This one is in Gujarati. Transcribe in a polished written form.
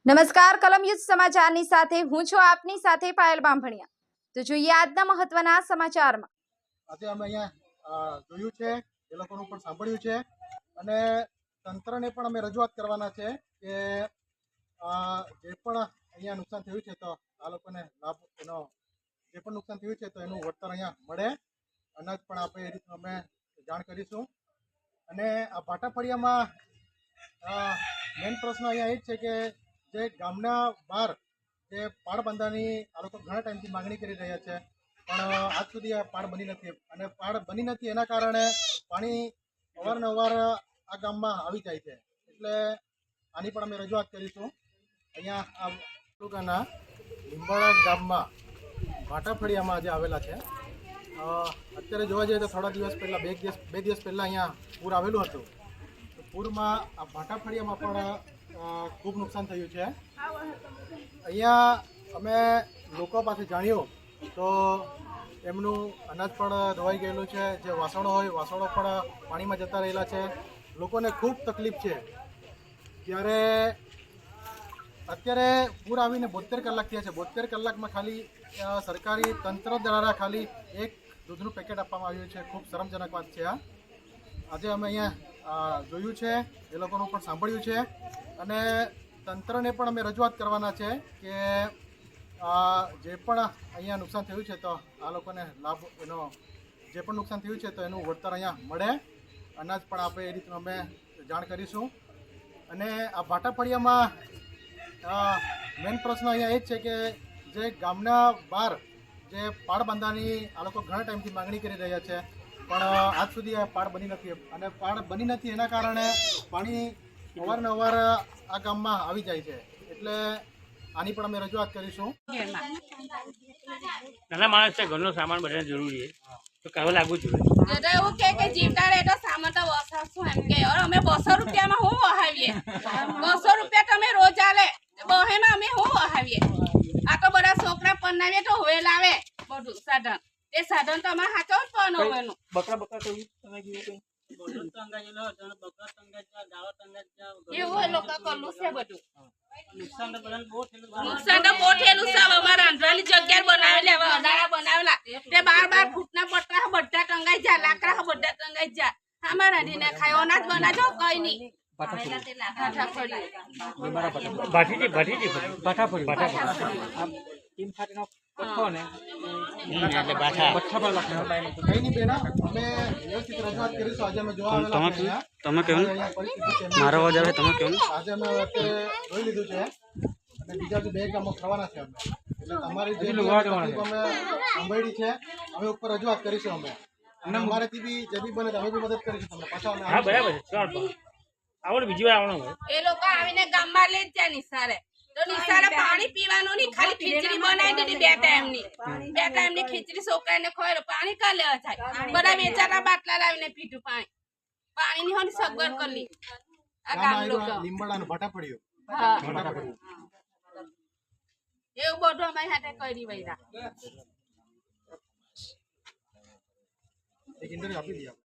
નમસ્કાર કલમ યુદ્ધ સમાચારની સાથે હું છું આપની સાથે પાયલ બામભણિયા। તો જોઈએ આજના મહત્વના સમાચારમાં। આજે અમે અહીંયા જોયું છે, એ લોકોનું પણ સાંભળ્યું છે અને તંત્રને પણ અમે રજૂઆત કરવાના છે કે જે પણ અહીંયા નુકસાન થયું છે તો આ લોકોને લાભ એનો જે પણ નુકસાન થયું છે તો એનું વળતર અહીંયા મળે, અનાજ પણ આપે એ રીતનું અમે જાણ કરીશું। અને આ ભાટાફળિયામાં મેઇન પ્રશ્ન અહીંયા એ જ છે કે જે ગામના બહાર જે પાળ બાંધવાની આ લોકો ઘણા ટાઈમથી માગણી કરી રહ્યા છે, પણ આજ સુધી આ પાળ બની નથી અને પાળ બની નથી એના કારણે પાણી અવારનવાર આ ગામમાં આવી જાય છે, એટલે આની પણ અમે રજૂઆત કરીશું। અહીંયા આ તાલુકાના લીંબાળા ગામમાં ભાટાફળિયામાં જે આવેલા છે, અત્યારે જોવા જઈએ તો થોડા દિવસ પહેલાં બે દિવસ પહેલાં અહીંયા પૂર આવેલું હતું। તો પૂરમાં આ ભાટાફળિયામાં પણ ખૂબ નુકસાન થયું છે। અહીંયા અમે લોકો પાસે જાણ્યું તો એમનું અનાજ પણ ધોવાઈ ગયેલું છે, જે વાસણો હોય વાસણો પણ પાણીમાં જતા રહેલા છે, લોકોને ખૂબ તકલીફ છે। ત્યારે અત્યારે પૂર આવીને 72 કલાક થયા છે, 72 કલાકમાં ખાલી સરકારી તંત્ર દ્વારા ખાલી એક દૂધનું પેકેટ આપવામાં આવ્યું છે। ખૂબ શરમજનક વાત છે આ। આજે અમે અહીંયા જોયું છે, એ લોકોનું પણ સાંભળ્યું છે અને તંત્રને પણ અમે રજૂઆત કરવાના છે કે જે પણ અહીંયા નુકસાન થયું છે તો આ લોકોને લાભ એનો જે પણ નુકસાન થયું છે તો એનું વળતર અહીંયા મળે, અનાજ પણ આપે એ રીતનું અમે જાણ કરીશું। અને આ ભાટાફળિયામાં મેઇન પ્રશ્ન અહીંયા એ જ છે કે જે ગામના બહાર જે પાળ બાંધવાની આ લોકો ઘણા ટાઈમથી માગણી કરી રહ્યા છે, પણ આજ સુધી આ પાળ બની નથી અને પાળ બની નથી એના કારણે પાણી અવારનવાર આ ગામમાં આવી જાય છે, એટલે આની પણ અમે રજૂઆત કરીશું। નાના માણસ છે, ઘરનો સામાન બધાને જરૂરી છે, તો કહેવા લાગુ જોઈએ તો એવું કે જીવતા તો સામાન તો વસાવશું એમ કે અમે 200 રૂપિયામાં હું વહાવીએ, 200 રૂપિયા તમે રોજ આલે બહેમાં અમે હું વહાવીએ। આ તો બધા છોકરા પરણાવીએ તો હવે લાવે બધું સાધન, એ સાધન તો અમારે હાચો જ પણ બકરા કહ્યું તમે કીધું એવું એ લોકો કરલું છે બધું। નુકસાન તો બહુ થયેલું છે। અમારે અંધરાની જગ્યા બનાવેલી, હવે અડાળા બનાવેલા તે 12 ફૂટના પટરા બધા ટંગાઈ જાય, લાકડા બધા ટંગાઈ જાય, અમારા દીને ખાય અનાજ બનાજો કઈ નહીં। મારો અવાજ આવે તમે કેવું? આજે અમે અત્યારે જોઈ લીધું છે અને બીજા જે 2 ગામો થવાના છે અમે, એટલે તમારી જે તકલીફ અમે સાંભળી છે અમે ઉપર રજૂઆત કરીશું અમે, અને અમારેથી બી જે બી બને અમે બી મદદ કરીશું તમને પાછા અમે। હા બરાબર છે, આવડે બીજી વાર આવવાનું હોય એ લોકો આવીને ગામમાં લઈ જ જાય નિસારે, તો નિસારે પાણી પીવાનું નહીં, ખાલી ખીચડી બનાવી દીધી 2 ટાઈમની ખીચડી છોકરાને ખવાય, પાણી કા લેવા જાય, બધા વેચાતા બાટલા લાવીને પીધું પાણીની હોની સગવડ કરી આ ગામ લોકો લીંબાડાનું ભાટાફળિયું એવું બધું અમારી હાથે કરી વૈરા। એક ઇન્ટરવ્યુ આપી દઈએ।